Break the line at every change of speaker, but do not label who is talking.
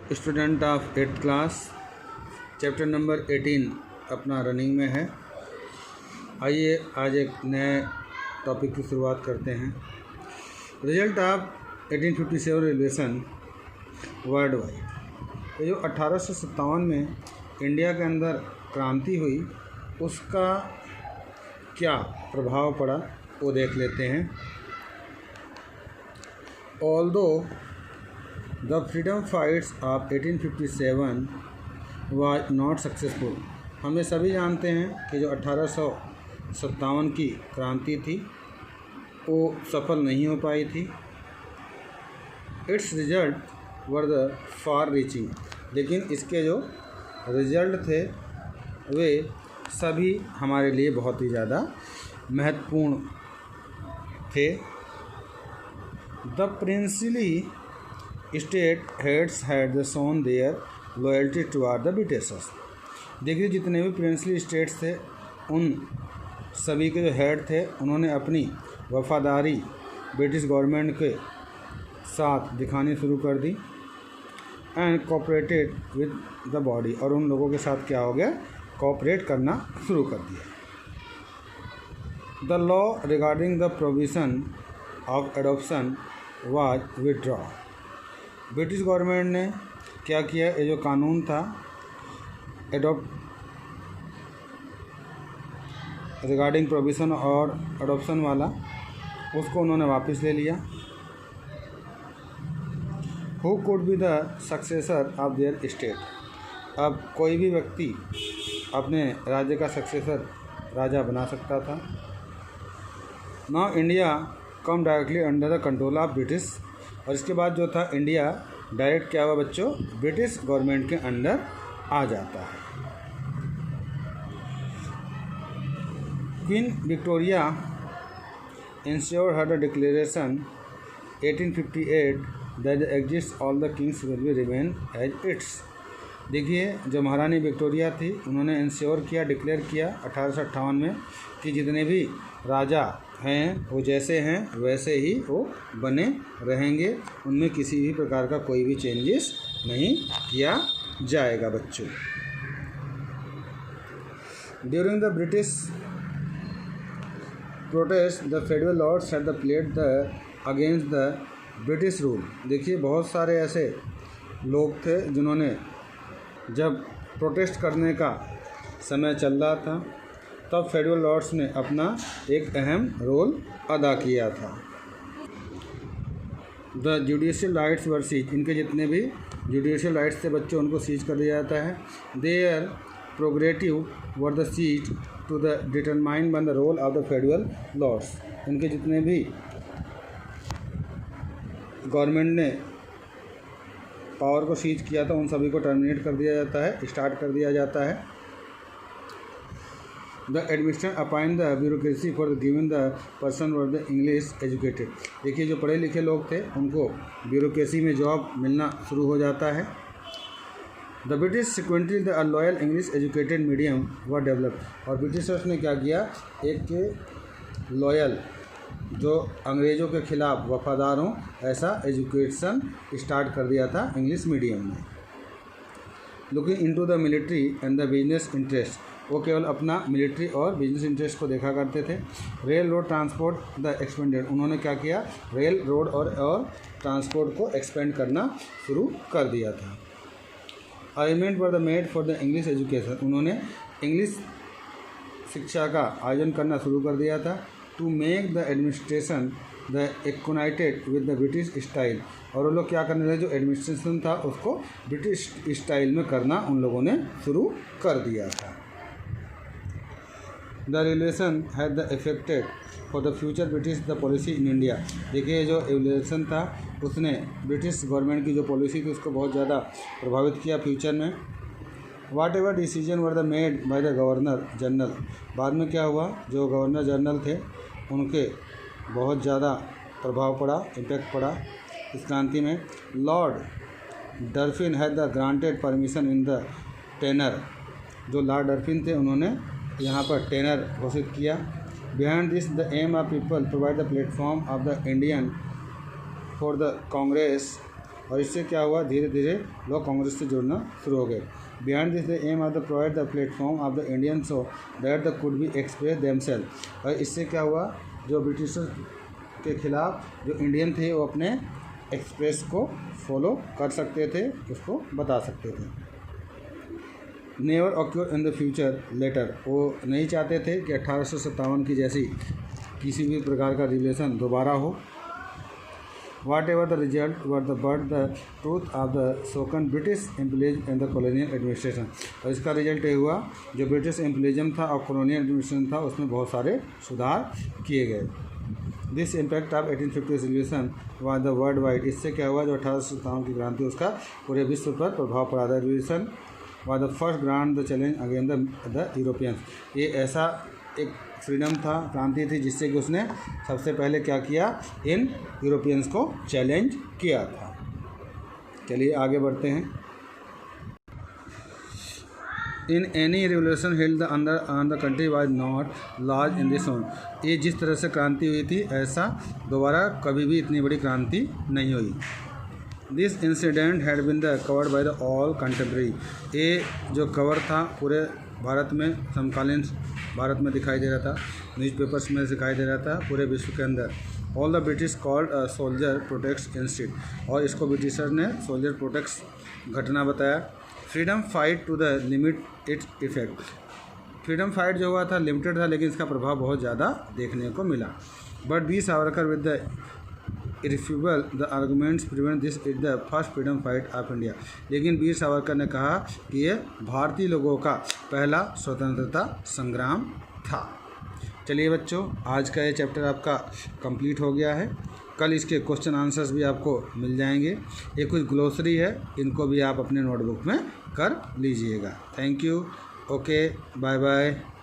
Student of 8th class, chapter number 18 अपना running में है। आइए आज एक नए टॉपिक की शुरुआत करते हैं। Result of 1857 revolution world wide. ये जो 1857 में इंडिया के अंदर क्रांति हुई उसका क्या प्रभाव पड़ा वो देख लेते हैं। Although the freedom fights of 1857 was not successful. हमें सभी जानते हैं कि जो 1857 की क्रांति थी वो सफल नहीं हो पाई थी। It's result were the far reaching, लेकिन इसके जो रिजल्ट थे वे सभी हमारे लिए बहुत ही ज़्यादा महत्वपूर्ण थे। The princely state heads had shown their loyalty toward the Britishers. देखिए जितने भी प्रिंसली स्टेट्स थे उन सभी के जो हेड थे उन्होंने अपनी वफादारी ब्रिटिश गवर्नमेंट के साथ दिखानी शुरू कर दी। And cooperated with the body, और उन लोगों के साथ क्या हो गया, कोऑपरेट करना शुरू कर दिया। The law regarding the provision of adoption was withdraw. British government ने क्या किया, ये जो कानून था रिगार्डिंग प्रोविज़न और एडॉप्शन वाला, उसको उन्होंने वापस ले लिया। Who could be the successor of their state. अब कोई भी व्यक्ति अपने राज्य का सक्सेसर राजा बना सकता था। Now India come directly under the control of British, और इसके बाद जो था इंडिया डायरेक्ट क्या हुआ बच्चों, ब्रिटिश गवर्नमेंट के अंडर आ जाता है। Queen Victoria ensured her the declaration 1858 that the exist all the kings will be remain as it's. देखिए जो महारानी विक्टोरिया थी उन्होंने इंश्योर किया, डिक्लेयर किया 1858 में कि जितने भी राजा हैं वो जैसे हैं वैसे ही वो बने रहेंगे, उनमें किसी भी प्रकार का कोई भी चेंजेस नहीं किया जाएगा बच्चों। During the British protest the federal lords had the played the against the British rule. देखिए बहुत सारे ऐसे लोग थे जिन्होंने जब प्रोटेस्ट करने का समय चल रहा था तब फेडरल लॉर्ड्स ने अपना एक अहम रोल अदा किया था। The judicial rights were cease. इनके जितने भी जुडिशियल राइट्स थे बच्चों उनको सीज कर दिया जाता है। Their prerogative were the cease to the determine by the role of the federal lords. इनके जितने भी गवर्नमेंट ने पावर को सीज किया था उन सभी को टर्मिनेट कर दिया जाता है, स्टार्ट कर दिया जाता है। The administration appoint the bureaucracy for giving the person were the English educated. देखिए जो पढ़े लिखे लोग थे उनको ब्यूरोक्रेसी में जॉब मिलना शुरू हो जाता है। The British subsequently the loyal English educated medium were developed. और ब्रिटिशर्स ने क्या किया, एक लॉयल जो अंग्रेज़ों के खिलाफ वफादार हों ऐसा एजुकेशन स्टार्ट कर दिया था इंग्लिश मीडियम में। Looking into the military and the business interest, वो केवल अपना मिलिट्री और बिजनेस इंटरेस्ट को देखा करते थे। Rail road transport the expanded. उन्होंने क्या किया, रेल रोड और ट्रांसपोर्ट को एक्सपेंड करना शुरू कर दिया था। Arrangement were the made for the English education. उन्होंने इंग्लिश शिक्षा का आयोजन करना शुरू कर दिया था। To make the administration the acquainted with the British style. और वो लोग क्या करने लगे, जो एडमिनिस्ट्रेशन था उसको ब्रिटिश स्टाइल में करना उन लोगों ने शुरू कर दिया था। The relation had the affected for the future British the policy in India. देखिए जो रिलेशन था उसने ब्रिटिश गवर्नमेंट की जो पॉलिसी थी उसको बहुत ज़्यादा प्रभावित किया फ्यूचर में। Whatever decision were the made by the governor general. बाद में क्या हुआ, जो गवर्नर जनरल थे उनके बहुत ज़्यादा प्रभाव पड़ा, इम्पैक्ट पड़ा इस क्रांति में। Lord Dufferin had the granted permission in the tenure. जो लॉर्ड डर्फिन थे उन्होंने यहाँ पर टेनर घोषित किया। Behind this the aim of people provide the platform of the Indian for the Congress और इससे क्या हुआ, धीरे धीरे लोग कांग्रेस से जुड़ना शुरू हो गए। Behind this the aim of the provide the platform of the Indian so that the could be express themself. और इससे क्या हुआ, जो ब्रिटिशर्स के खिलाफ जो इंडियन थे वो अपने एक्सप्रेस को फॉलो कर सकते थे, उसको बता सकते थे। Never occur in the future later, वो नहीं चाहते थे कि 1857 की जैसी किसी भी प्रकार का रिवॉल्यूशन दोबारा हो। Whatever the result were the but the truth of the sworn British employees in the colonial administration. और इसका रिजल्ट ये हुआ, जो ब्रिटिश एम्प्लॉयजम था और कॉलोनियल एडमिनिस्ट्रेशन था उसमें बहुत सारे सुधार किए गए। This impact of 1850 revolution was the world wide. इससे क्या हुआ, जो 1857 की क्रांति उसका पूरे विश्व पर प्रभाव पड़ा था। Revolution was the first grand the challenge again the Europeans. ये ऐसा एक फ्रीडम था, क्रांति थी, जिससे कि उसने सबसे पहले क्या किया, इन यूरोपियंस को चैलेंज किया था। चलिए आगे बढ़ते हैं। In any revolution held the under on the country was not large in this own. ये जिस तरह से क्रांति हुई थी ऐसा दोबारा कभी भी इतनी बड़ी क्रांति नहीं हुई। This incident had been the covered by the all contemporary. ये जो कवर था पूरे भारत में, समकालीन भारत में दिखाई दे रहा था, न्यूज़पेपर्स में दिखाई दे रहा था, पूरे विश्व के अंदर। All the British called soldier protects institute, और इसको ब्रिटिशर ने सोल्जर प्रोटेक्ट्स घटना बताया। Freedom fight to the limit its effect. Freedom fight जो हुआ था लिमिटेड था, लेकिन इसका प्रभाव बहुत ज़्यादा देखने को मिला। But Veer Savarkar with the irrefutable the arguments prevent this is the first freedom fight of India. लेकिन वीर सावरकर ने कहा कि ये भारतीय लोगों का पहला स्वतंत्रता संग्राम था। चलिए बच्चों, आज का ये चैप्टर आपका कंप्लीट हो गया है। कल इसके क्वेश्चन आंसर्स भी आपको मिल जाएंगे। ये कुछ ग्लोसरी है, इनको भी आप अपने नोटबुक में कर लीजिएगा। Thank you. Okay, bye bye.